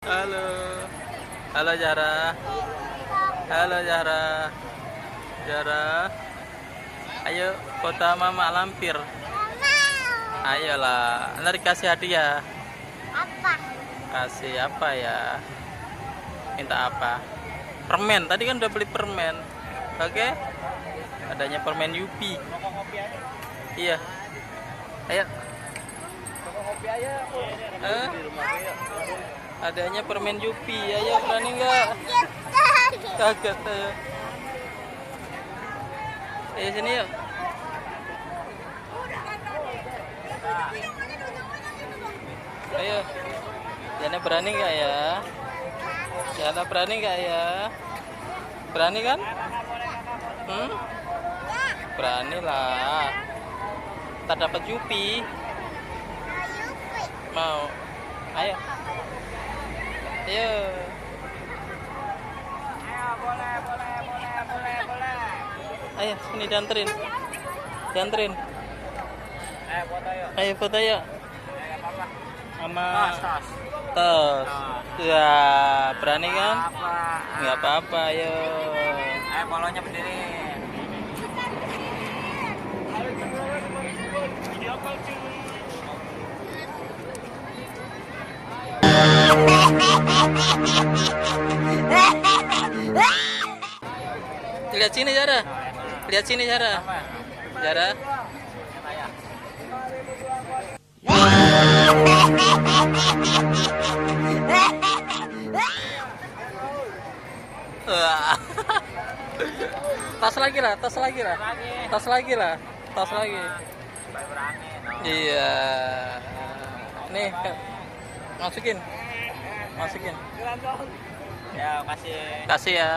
Halo. Halo Zara. Halo Zara. Zara. Ayo foto mama lampir. Ayolah, nanti kasih hadiah. Apa? Kasih apa ya? Minta apa? Permen. Tadi kan udah beli permen. Oke? Adanya permen Yupi. Iya. Ayo. Adanya permen Yupi. Ayo, berani nggak? Kaget ayo. Ayo sini yuk. Ayo. Jana berani nggak ya? Jana berani nggak ya? Berani kan? Berani lah. Kita dapat Yupi. Mau? Ayo. Ayo. Ayo sini dianterin. Dianterin. Ayo foto yuk. Sama tos. Ya, berani kan? Nggak apa-apa, ayo. Ayo polonya berdiri. Lihat sini Zara. Lihat sini Zara. Zara. Tas lagi lah, tas lagi lah. Tas lagi lah. Tas lagi. Iya. Nih, masukin. Masukin. Ya, kasih. Kasih ya.